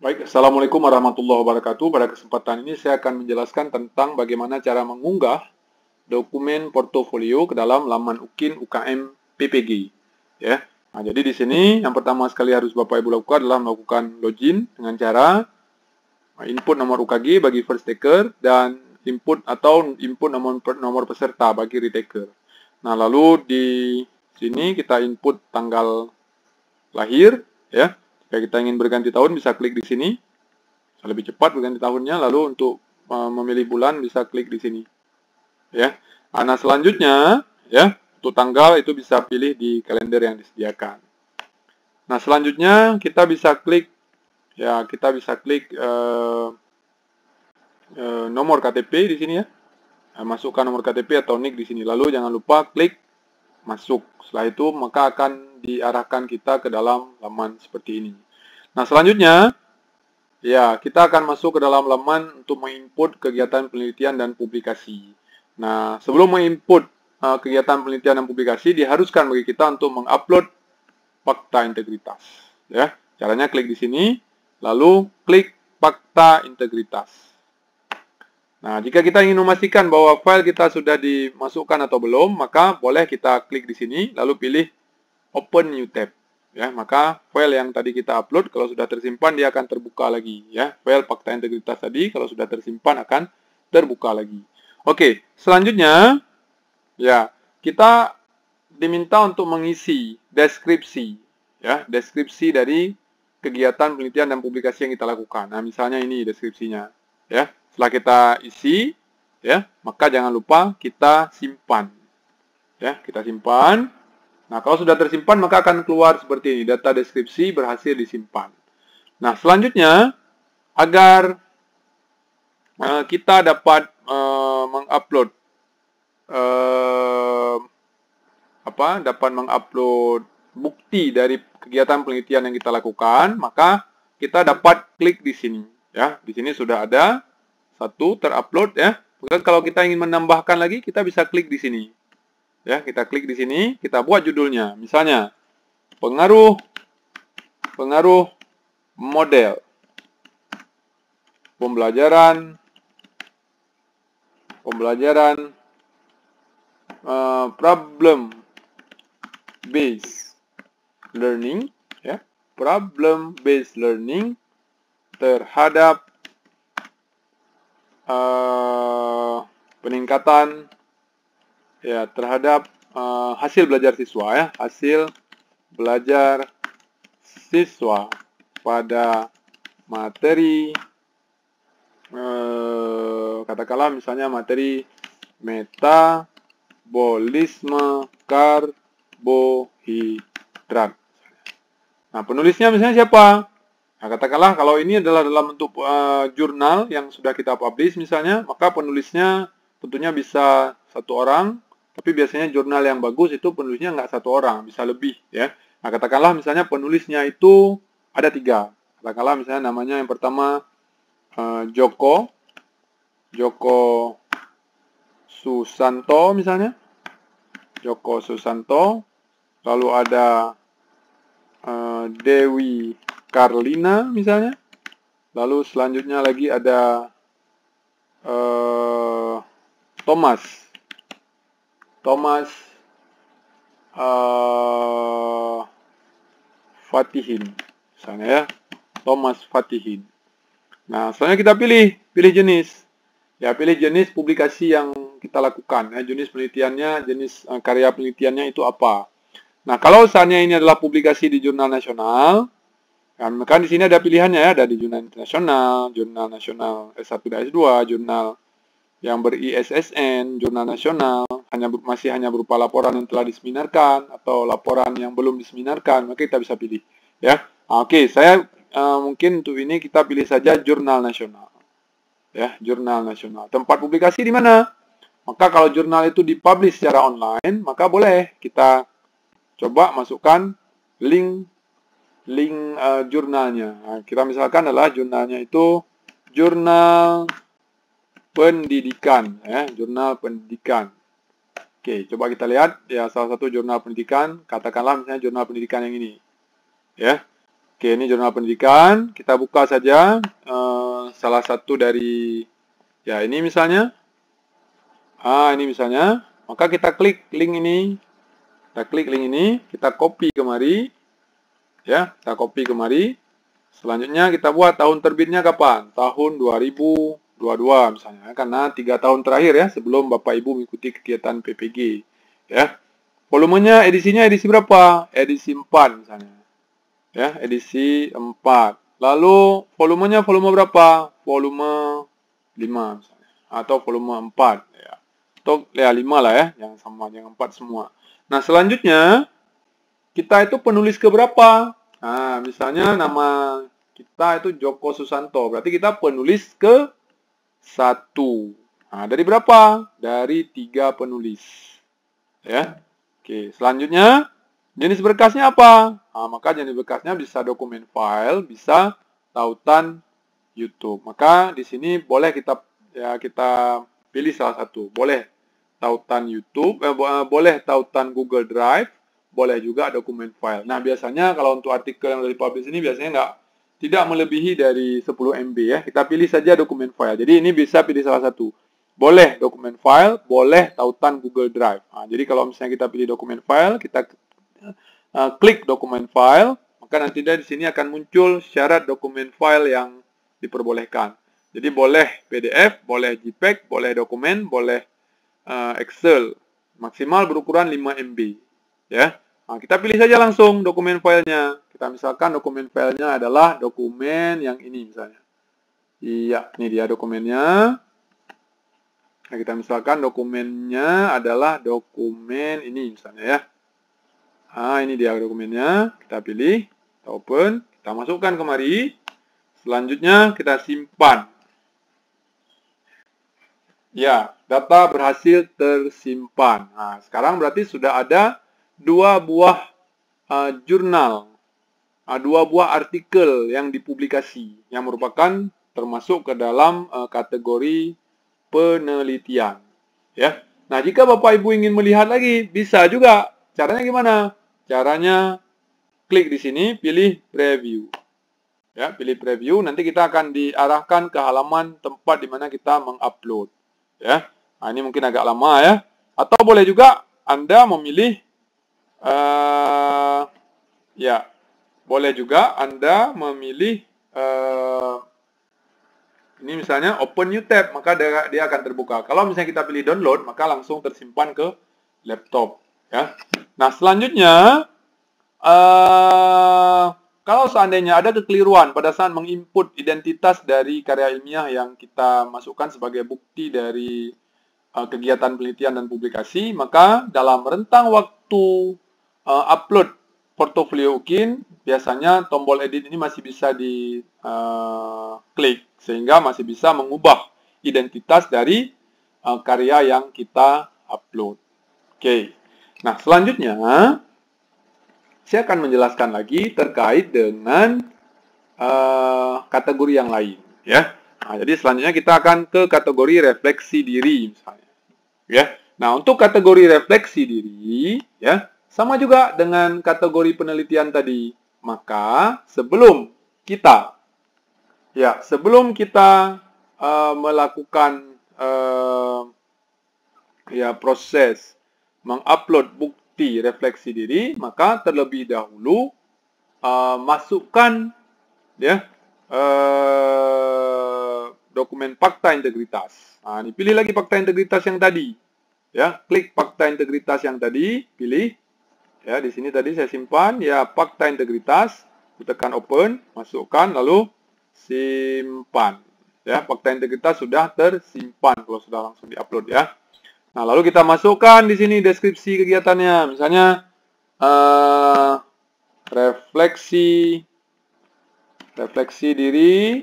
Baik, Assalamualaikum warahmatullahi wabarakatuh. Pada kesempatan ini saya akan menjelaskan tentang bagaimana cara mengunggah dokumen portofolio ke dalam laman UKIN UKM PPG. Ya. Nah, jadi di sini yang pertama sekali harus Bapak Ibu lakukan adalah melakukan login dengan cara input nomor UKG bagi first taker dan input nomor peserta bagi retaker. Nah, lalu di sini kita input tanggal lahir, ya. Jika kita ingin berganti tahun bisa klik di sini. Lebih cepat berganti tahunnya. Lalu untuk memilih bulan bisa klik di sini, ya. Nah, selanjutnya, ya, untuk tanggal itu bisa pilih di kalender yang disediakan. Nah, selanjutnya kita bisa klik, ya, nomor KTP di sini, ya. Masukkan nomor KTP atau NIK di sini. Lalu jangan lupa klik masuk. Setelah itu maka akan diarahkan kita ke dalam laman seperti ini. Nah, selanjutnya, ya, kita akan masuk ke dalam laman untuk menginput kegiatan penelitian dan publikasi. Nah, sebelum menginput kegiatan penelitian dan publikasi, diharuskan bagi kita untuk mengupload fakta integritas. Ya, caranya klik di sini, lalu klik fakta integritas. Nah, jika kita ingin memastikan bahwa file kita sudah dimasukkan atau belum, maka boleh kita klik di sini, lalu pilih Open New Tab. Ya, maka file yang tadi kita upload kalau sudah tersimpan dia akan terbuka lagi, ya. File fakta integritas tadi kalau sudah tersimpan akan terbuka lagi. Oke, selanjutnya, ya, kita diminta untuk mengisi deskripsi, ya, deskripsi dari kegiatan penelitian dan publikasi yang kita lakukan. Nah, misalnya ini deskripsinya, ya. Setelah kita isi, ya, maka jangan lupa kita simpan. Ya, kita simpan. Nah, kalau sudah tersimpan maka akan keluar seperti ini, data deskripsi berhasil disimpan. Nah, selanjutnya, agar kita dapat mengupload bukti dari kegiatan penelitian yang kita lakukan, maka kita dapat klik di sini. Ya, di sini sudah ada satu terupload, ya. Kemudian kalau kita ingin menambahkan lagi, kita bisa klik di sini. Ya, kita klik di sini, kita buat judulnya. Misalnya, pengaruh model pembelajaran problem based learning, ya, problem based learning terhadap peningkatan, ya, terhadap hasil belajar siswa, ya, hasil belajar siswa pada materi katakanlah misalnya materi metabolisme karbohidrat. Nah, penulisnya misalnya siapa? Nah, katakanlah kalau ini adalah dalam bentuk jurnal yang sudah kita publish misalnya, maka penulisnya tentunya bisa satu orang, tapi biasanya jurnal yang bagus itu penulisnya nggak satu orang, bisa lebih, ya. Nah, katakanlah misalnya penulisnya itu ada 3. Katakanlah misalnya namanya yang pertama Joko Susanto misalnya. Joko Susanto. Lalu ada Dewi Karlina misalnya. Lalu selanjutnya lagi ada Thomas Fatihin misalnya, ya. Thomas Fatihin. Nah, selanjutnya kita pilih jenis. Ya, pilih jenis publikasi yang kita lakukan. Ya, jenis penelitiannya, jenis karya penelitiannya itu apa. Nah, kalau misalnya ini adalah publikasi di jurnal nasional, kan di sini ada pilihannya, ya, ada di jurnal internasional, jurnal nasional S1 dan S2, jurnal yang ber-ISSN, jurnal nasional, masih hanya berupa laporan yang telah diseminarkan atau laporan yang belum diseminarkan, maka kita bisa pilih, ya. Oke, saya mungkin untuk ini kita pilih saja jurnal nasional. Ya, jurnal nasional. Tempat publikasi di mana? Maka kalau jurnal itu dipublish secara online, maka boleh kita coba masukkan link jurnalnya. Nah, kita misalkan adalah jurnalnya itu jurnal pendidikan, ya, jurnal pendidikan. Oke, coba kita lihat, ya, salah satu jurnal pendidikan, katakanlah misalnya jurnal pendidikan yang ini, ya. Oke, ini jurnal pendidikan. Kita buka saja salah satu dari, ya ini misalnya. Ini misalnya. Maka kita klik link ini. Kita klik link ini, kita copy kemari. Ya, kita copy kemari. Selanjutnya kita buat tahun terbitnya kapan? Tahun 2022 misalnya. Karena 3 tahun terakhir ya, sebelum Bapak Ibu mengikuti kegiatan PPG. Ya. Volumenya, edisinya edisi berapa? Edisi 4 misalnya. Ya, edisi 4. Lalu volumenya volume berapa? Volume 5 misalnya. Atau volume 4 ya. Atau ya 5 lah ya, yang sama, yang 4 semua. Nah, selanjutnya kita itu penulis ke berapa? Nah, misalnya nama kita itu Joko Susanto. Berarti kita penulis ke 1. Nah, dari berapa? Dari 3 penulis. Ya. Oke, selanjutnya jenis berkasnya apa? Nah, maka jenis berkasnya bisa dokumen file, bisa tautan YouTube. Maka di sini boleh kita pilih salah satu. Boleh tautan YouTube, boleh tautan Google Drive, boleh juga dokumen file. Nah, biasanya kalau untuk artikel yang dari publish ini biasanya tidak melebihi dari 10 MB ya. Kita pilih saja dokumen file. Jadi ini bisa pilih salah satu. Boleh dokumen file, boleh tautan Google Drive. Nah, jadi kalau misalnya kita pilih dokumen file, kita klik dokumen file, maka nanti di sini akan muncul syarat dokumen file yang diperbolehkan. Jadi boleh PDF, boleh JPEG, boleh dokumen, boleh Excel. Maksimal berukuran 5 MB. Ya. Nah, kita pilih saja langsung dokumen filenya. Kita misalkan dokumen filenya adalah dokumen yang ini misalnya. Iya, ini dia dokumennya. Nah, kita misalkan dokumennya adalah dokumen ini misalnya ya. Nah, ini dia dokumennya. Kita pilih, kita open, kita masukkan kemari. Selanjutnya kita simpan. Ya, data berhasil tersimpan. Nah, sekarang berarti sudah ada 2 buah jurnal, 2 buah artikel yang dipublikasi, yang merupakan termasuk ke dalam kategori penelitian. Ya. Nah, jika Bapak Ibu ingin melihat lagi, bisa juga. Caranya gimana? Caranya klik di sini, pilih preview. Ya, pilih preview, nanti kita akan diarahkan ke halaman tempat di mana kita mengupload. Ya. Nah, ini mungkin agak lama ya. Atau boleh juga Anda memilih ya, boleh juga Anda memilih ini misalnya open new tab, maka dia akan terbuka. Kalau misalnya kita pilih download, maka langsung tersimpan ke laptop. Ya. Nah, selanjutnya kalau seandainya ada kekeliruan pada saat menginput identitas dari karya ilmiah yang kita masukkan sebagai bukti dari kegiatan penelitian dan publikasi, maka dalam rentang waktu upload portofolio UKIN, biasanya tombol edit ini masih bisa diklik, sehingga masih bisa mengubah identitas dari karya yang kita upload. Oke. Nah, selanjutnya saya akan menjelaskan lagi terkait dengan kategori yang lain, ya. Nah, jadi selanjutnya kita akan ke kategori refleksi diri, misalnya. Ya. Nah, untuk kategori refleksi diri, ya, sama juga dengan kategori penelitian tadi. Maka sebelum kita melakukan proses mengupload bukti refleksi diri, maka terlebih dahulu masukkan dokumen fakta integritas. Nah, dipilih lagi fakta integritas yang tadi. Ya, klik fakta integritas yang tadi, pilih. Ya, di sini tadi saya simpan ya fakta integritas, tekan open, masukkan lalu simpan. Ya, fakta integritas sudah tersimpan kalau sudah langsung diupload ya. Nah, lalu kita masukkan di sini deskripsi kegiatannya, misalnya refleksi diri,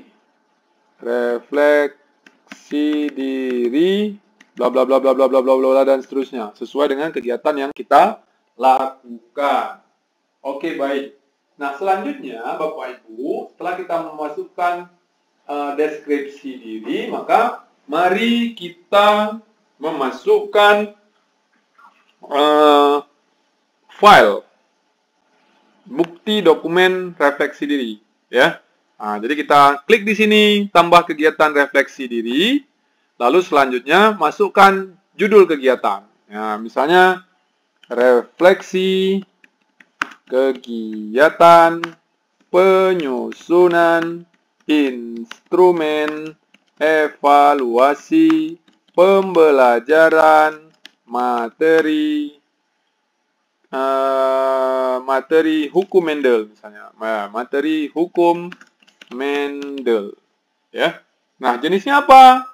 bla bla bla bla bla bla bla bla dan seterusnya, sesuai dengan kegiatan yang kita lakukan. Oke, baik. Nah, selanjutnya Bapak Ibu, setelah kita memasukkan deskripsi diri, maka mari kita memasukkan file. bukti dokumen refleksi diri, ya. Nah, jadi kita klik di sini, tambah kegiatan refleksi diri, lalu selanjutnya masukkan judul kegiatan. Ya, misalnya refleksi kegiatan penyusunan instrumen evaluasi pembelajaran materi materi hukum Mendel misalnya, materi hukum Mendel, ya. Nah, jenisnya apa?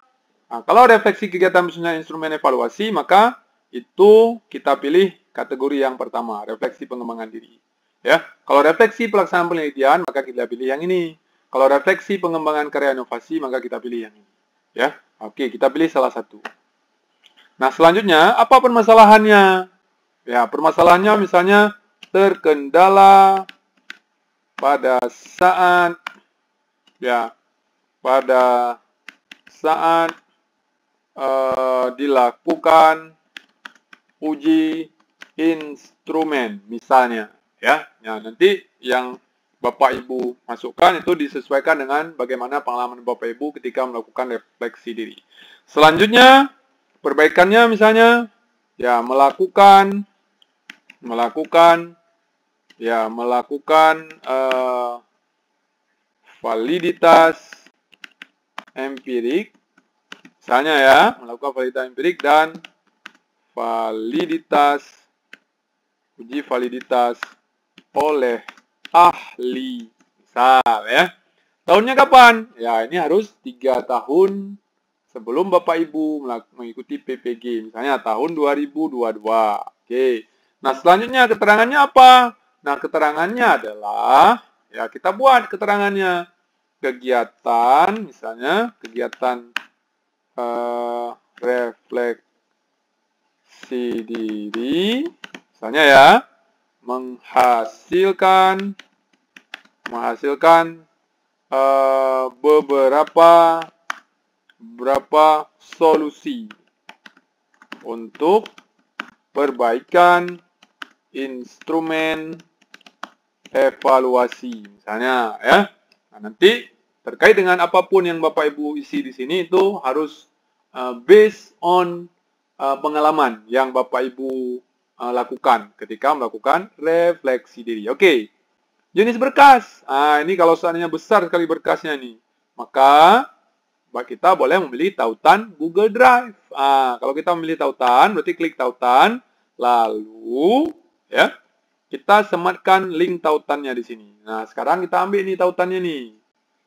Nah, kalau refleksi kegiatan penyusunan instrumen evaluasi, maka itu kita pilih kategori yang pertama, refleksi pengembangan diri. Ya, kalau refleksi pelaksanaan penelitian, maka kita pilih yang ini. Kalau refleksi pengembangan karya inovasi, maka kita pilih yang ini. Ya, oke, kita pilih salah satu. Nah, selanjutnya, apa permasalahannya? Ya, permasalahannya misalnya terkendala pada saat dilakukan uji instrumen misalnya, ya. Nah, nanti yang Bapak Ibu masukkan itu disesuaikan dengan bagaimana pengalaman Bapak Ibu ketika melakukan refleksi diri. Selanjutnya, perbaikannya misalnya ya melakukan validitas empirik, misalnya ya, melakukan validitas empirik dan uji validitas oleh ahli, misal ya. Tahunnya kapan? Ya, ini harus 3 tahun sebelum Bapak Ibu mengikuti PPG, misalnya tahun 2022. Oke. Nah, selanjutnya keterangannya apa? Nah, keterangannya adalah, ya kita buat keterangannya. Kegiatan, misalnya kegiatan refleksi diri, misalnya ya, menghasilkan beberapa solusi untuk perbaikan instrumen evaluasi, misalnya ya. Nah, nanti terkait dengan apapun yang Bapak Ibu isi di sini itu harus based on pengalaman yang Bapak Ibu lakukan ketika melakukan refleksi diri. Oke. Jenis berkas. Nah, ini kalau seandainya besar sekali berkasnya nih, maka kita boleh memilih tautan Google Drive. Nah, kalau kita memilih tautan, berarti klik tautan, lalu ya kita sematkan link tautannya di sini. Nah, sekarang kita ambil nih tautannya nih.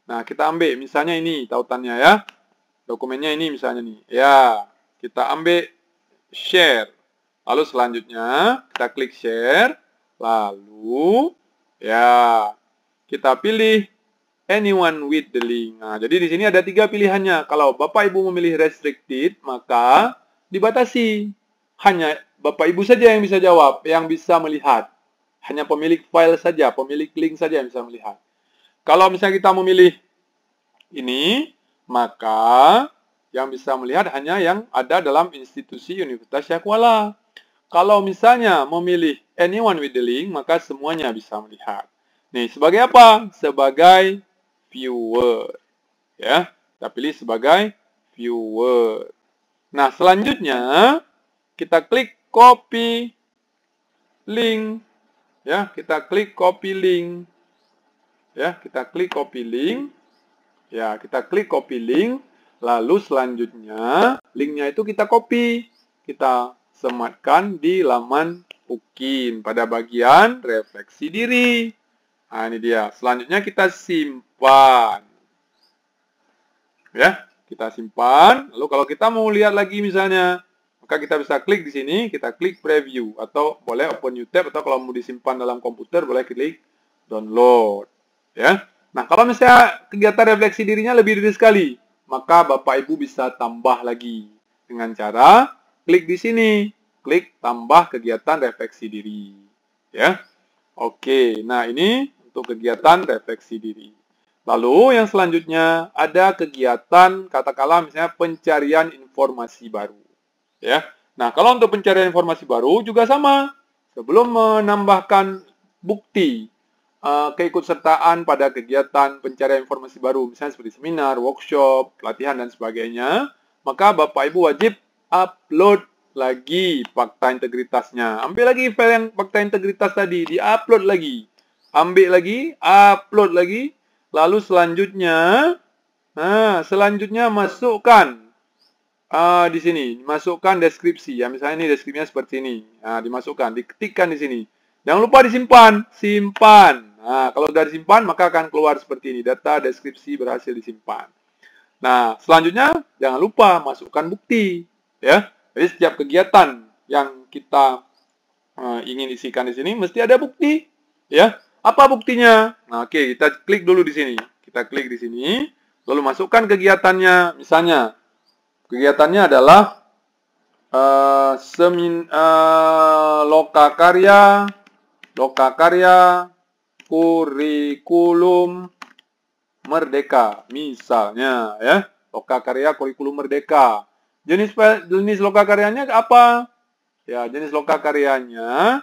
Nah, kita ambil misalnya ini tautannya ya. Dokumennya ini misalnya nih. Ya, kita ambil share. Lalu selanjutnya kita klik share. Lalu ya kita pilih anyone with the link. Nah, jadi di sini ada 3 pilihannya. Kalau Bapak Ibu memilih restricted, maka dibatasi. Hanya Bapak Ibu saja yang bisa jawab, yang bisa melihat. Hanya pemilik file saja, pemilik link saja yang bisa melihat. Kalau misalnya kita memilih ini, maka yang bisa melihat hanya yang ada dalam institusi Universitas Syakuala. Kalau misalnya memilih anyone with the link, maka semuanya bisa melihat. Nih, sebagai apa? Sebagai viewer. Ya, kita pilih sebagai viewer. Nah, selanjutnya kita klik copy link. Ya, kita klik copy link. Ya, kita klik copy link. Ya, kita klik copy link. Lalu selanjutnya linknya itu kita copy. Kita sematkan di laman UKIN pada bagian refleksi diri. Nah, ini dia. Selanjutnya kita simpan. Ya, kita simpan. Lalu kalau kita mau lihat lagi misalnya, maka kita bisa klik di sini, kita klik preview atau boleh open new tab atau kalau mau disimpan dalam komputer boleh klik download. Ya. Nah, kalau misalnya kegiatan refleksi dirinya lebih dari sekali, maka Bapak Ibu bisa tambah lagi dengan cara klik di sini, klik tambah kegiatan refleksi diri. Ya. Oke, nah ini untuk kegiatan refleksi diri. Lalu yang selanjutnya ada kegiatan katakanlah misalnya pencarian informasi baru. Ya. Nah, kalau untuk pencarian informasi baru juga sama. Sebelum menambahkan bukti keikutsertaan pada kegiatan pencarian informasi baru, misalnya seperti seminar, workshop, pelatihan, dan sebagainya, maka Bapak Ibu wajib upload lagi fakta integritasnya. Ambil lagi file yang fakta integritas tadi, di-upload lagi. Ambil lagi, upload lagi, lalu selanjutnya masukkan di sini, masukkan deskripsi ya. Misalnya ini deskripsinya seperti ini. Nah, dimasukkan, diketikkan di sini. Jangan lupa disimpan, simpan. Nah, kalau sudah disimpan maka akan keluar seperti ini. Data deskripsi berhasil disimpan. Nah, selanjutnya jangan lupa masukkan bukti ya. Jadi setiap kegiatan yang kita ingin isikan di sini mesti ada bukti ya. Apa buktinya? Nah, oke, kita klik dulu di sini. Kita klik di sini, lalu masukkan kegiatannya. Misalnya kegiatannya adalah lokakarya kurikulum merdeka, misalnya ya, lokakarya kurikulum merdeka. Jenis lokakaryanya apa? Ya, jenis lokakaryanya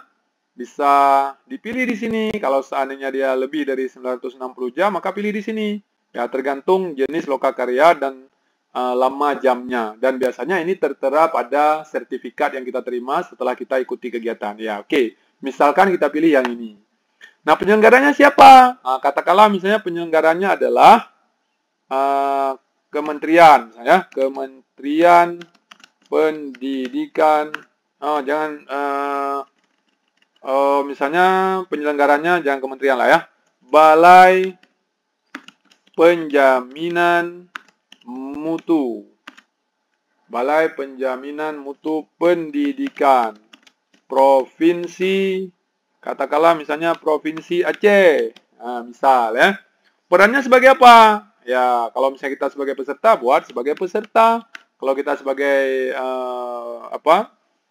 bisa dipilih di sini. Kalau seandainya dia lebih dari 960 jam, maka pilih di sini. Ya, tergantung jenis lokakarya dan lama jamnya, dan biasanya ini tertera pada sertifikat yang kita terima setelah kita ikuti kegiatan. Ya, oke. Misalkan kita pilih yang ini. Nah, penyelenggaranya siapa? Nah, katakanlah misalnya penyelenggaranya adalah kementerian, misalnya Kementerian Pendidikan. Misalnya penyelenggaranya jangan kementerian lah ya. Balai Penjaminan Mutu. Balai Penjaminan Mutu Pendidikan. Provinsi, katakanlah misalnya Provinsi Aceh. Nah, misal ya. Perannya sebagai apa? Ya, kalau misalnya kita sebagai peserta, buat sebagai peserta. Kalau kita sebagai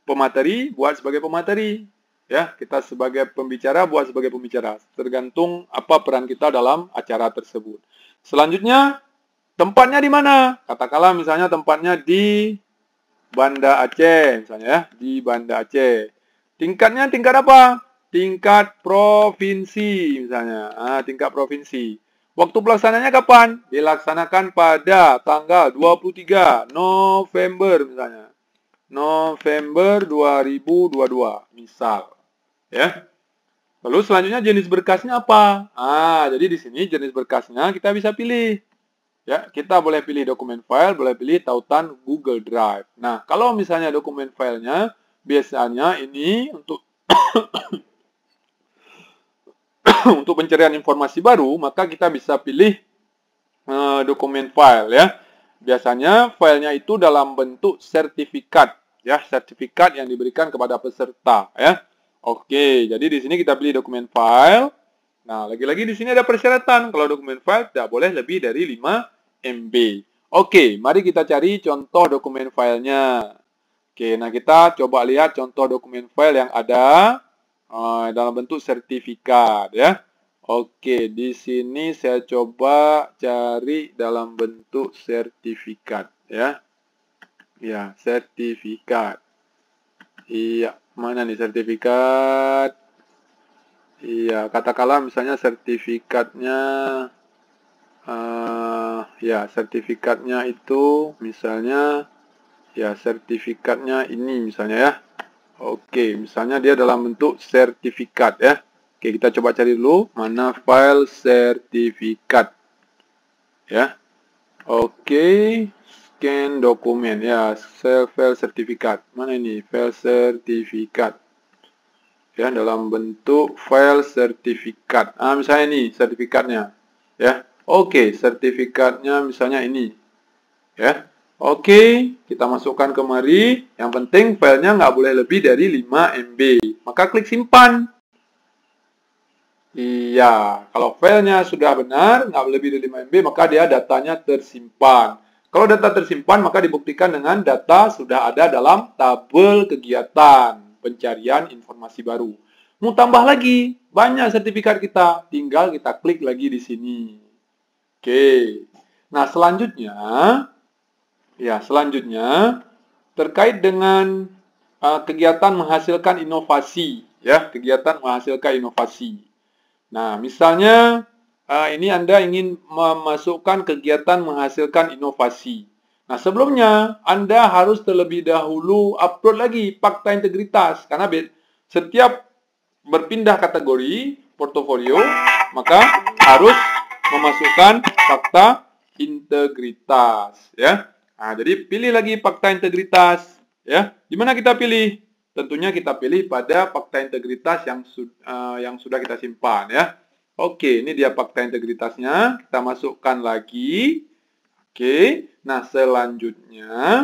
pemateri, buat sebagai pemateri. Ya, kita sebagai pembicara, buat sebagai pembicara. Tergantung apa peran kita dalam acara tersebut. Selanjutnya, tempatnya di mana? Katakanlah misalnya tempatnya di Banda Aceh, misalnya ya, di Banda Aceh. Tingkatnya tingkat apa? Tingkat provinsi, misalnya. Tingkat provinsi. Waktu pelaksanaannya kapan? Dilaksanakan pada tanggal 23 November, misalnya. November 2022, misal. Ya. Lalu selanjutnya jenis berkasnya apa? Jadi di sini jenis berkasnya kita bisa pilih. Ya, kita boleh pilih dokumen file, boleh pilih tautan Google Drive. Nah, kalau misalnya dokumen filenya, biasanya ini untuk untuk pencarian informasi baru, maka kita bisa pilih dokumen file ya. Biasanya filenya itu dalam bentuk sertifikat, ya, sertifikat yang diberikan kepada peserta, ya. Oke, jadi di sini kita pilih dokumen file. Nah, lagi-lagi di sini ada persyaratan. Kalau dokumen file tidak boleh lebih dari 5 MB. Oke, mari kita cari contoh dokumen filenya. Oke, nah kita coba lihat contoh dokumen file yang ada dalam bentuk sertifikat, ya. Oke, di sini saya coba cari dalam bentuk sertifikat, ya. Ya, sertifikat. Iya, mana nih sertifikat? Iya, katakanlah misalnya sertifikatnya, sertifikatnya itu misalnya, ya sertifikatnya ini misalnya ya. Oke, misalnya dia dalam bentuk sertifikat ya. Oke, kita coba cari dulu mana file sertifikat. Ya. Oke, scan dokumen ya, file sertifikat. Mana ini file sertifikat? Ya, dalam bentuk file sertifikat. Misalnya ini sertifikatnya. Ya. Oke, sertifikatnya misalnya ini. Ya. Oke, kita masukkan kemari. Yang penting filenya nggak boleh lebih dari 5 MB. Maka klik simpan. Iya, kalau filenya sudah benar, nggak lebih dari 5 MB, maka dia datanya tersimpan. Kalau data tersimpan, maka dibuktikan dengan data sudah ada dalam tabel kegiatan pencarian informasi baru. Mau tambah lagi, banyak sertifikat kita, tinggal kita klik lagi di sini. Oke, nah selanjutnya terkait dengan kegiatan menghasilkan inovasi, ya, kegiatan menghasilkan inovasi. Nah, misalnya ini Anda ingin memasukkan kegiatan menghasilkan inovasi. Nah, sebelumnya Anda harus terlebih dahulu upload lagi fakta integritas. Karena setiap berpindah kategori portofolio, maka harus memasukkan fakta integritas. Ya. Nah, jadi pilih lagi fakta integritas. Ya, di mana kita pilih? Tentunya kita pilih pada fakta integritas yang sudah kita simpan ya. Oke, ini dia fakta integritasnya. Kita masukkan lagi. Oke, nah selanjutnya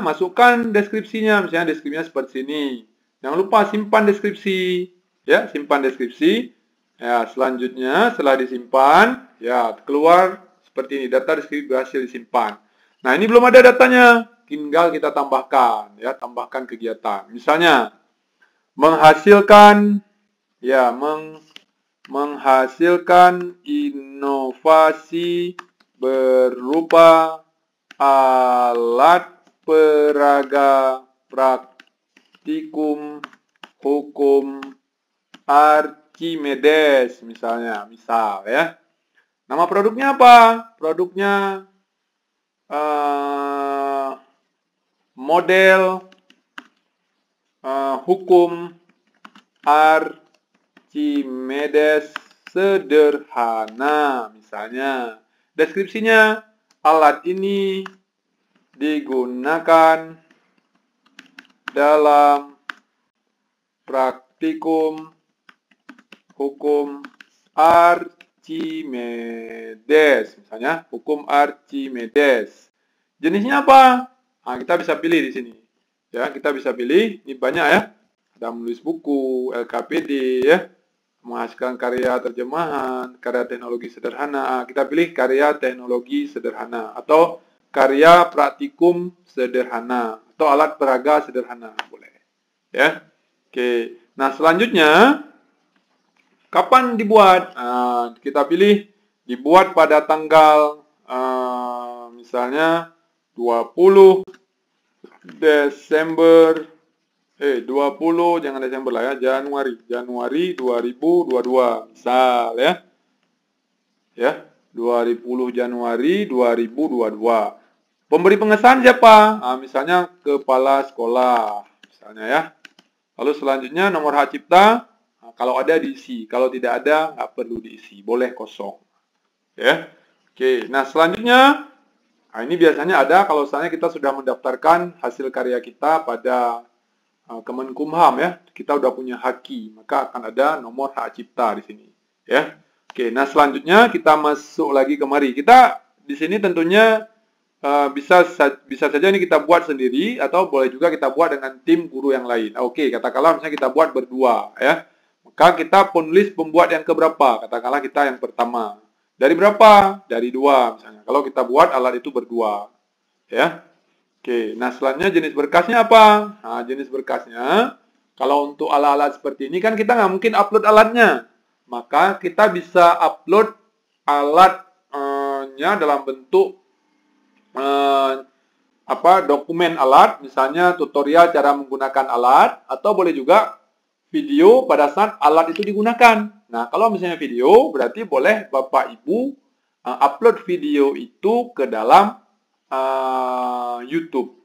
masukkan deskripsinya. Misalnya deskripsinya seperti ini. Jangan lupa simpan deskripsi. Ya, simpan deskripsi. Ya, selanjutnya setelah disimpan, ya keluar seperti ini. Data deskripsi berhasil disimpan. Nah, ini belum ada datanya. Tinggal kita tambahkan, ya, tambahkan kegiatan. Misalnya, menghasilkan inovasi berupa alat peraga praktikum hukum Archimedes, misal ya. Nama produknya apa? Produknya model hukum Archimedes sederhana, misalnya. Deskripsinya, alat ini digunakan dalam praktikum hukum Archimedes, misalnya hukum Archimedes. Jenisnya apa? Nah, kita bisa pilih di sini. Ya, kita bisa pilih. Ini banyak ya. Ada menulis buku, LKPD ya. Menghasilkan karya terjemahan, karya teknologi sederhana. Kita pilih karya teknologi sederhana atau karya praktikum sederhana atau alat peraga sederhana boleh. Ya. Oke. Nah, selanjutnya kapan dibuat? Kita pilih dibuat pada tanggal misalnya 20 Desember 20 jangan Desember lah ya, Januari 2022 misal ya. Ya, 20 Januari 2022. Pemberi pengesahan siapa? Misalnya kepala sekolah misalnya ya. Lalu selanjutnya nomor hak cipta, kalau ada diisi, kalau tidak ada nggak perlu diisi, boleh kosong. Ya. Oke, nah selanjutnya ini biasanya ada kalau misalnya kita sudah mendaftarkan hasil karya kita pada Kemenkumham ya, kita udah punya haki, maka akan ada nomor hak cipta di sini. Ya, oke. Nah selanjutnya kita masuk lagi kemari. Kita di sini tentunya bisa saja ini kita buat sendiri atau boleh juga kita buat dengan tim guru yang lain. Oke, katakanlah misalnya kita buat berdua ya, maka kita penulis pembuat yang keberapa? Katakanlah kita yang pertama. Dari berapa? Dari 2 misalnya. Kalau kita buat alat itu berdua. Ya. Oke, nah selanjutnya jenis berkasnya apa? Nah, jenis berkasnya, kalau untuk alat-alat seperti ini kan kita nggak mungkin upload alatnya. Maka kita bisa upload alatnya dalam bentuk dokumen alat, misalnya tutorial cara menggunakan alat, atau boleh juga video pada saat alat itu digunakan. Nah, kalau misalnya video, berarti boleh Bapak Ibu upload video itu ke dalam YouTube.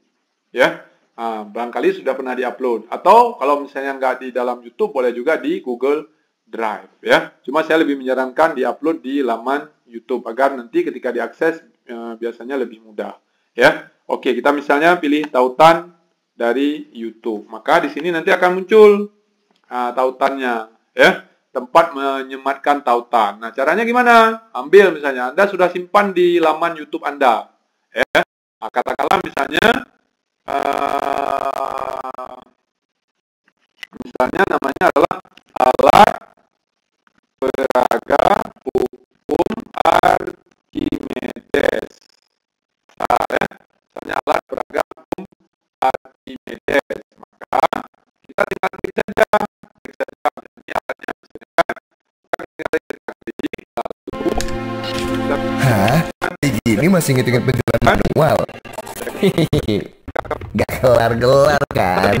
Ya, barangkali sudah pernah diupload. Atau kalau misalnya nggak di dalam YouTube, boleh juga di Google Drive. Ya, cuma saya lebih menyarankan diupload di laman YouTube agar nanti ketika diakses biasanya lebih mudah. Ya, oke, kita misalnya pilih tautan dari YouTube. Maka di sini nanti akan muncul tautannya, ya, tempat menyematkan tautan. Nah, caranya gimana? Ambil misalnya, Anda sudah simpan di laman YouTube Anda, ya. Nah, katakanlah misalnya, namanya adalah alat peraga hukum Archimedes. Nah, ya, misalnya alat peraga hukum Archimedes. Maka kita tinggal klik saja. Hah? Kayak gini masih ngitung penjualan manual? Gak kelar-kelar kan?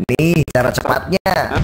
Nih cara cepatnya.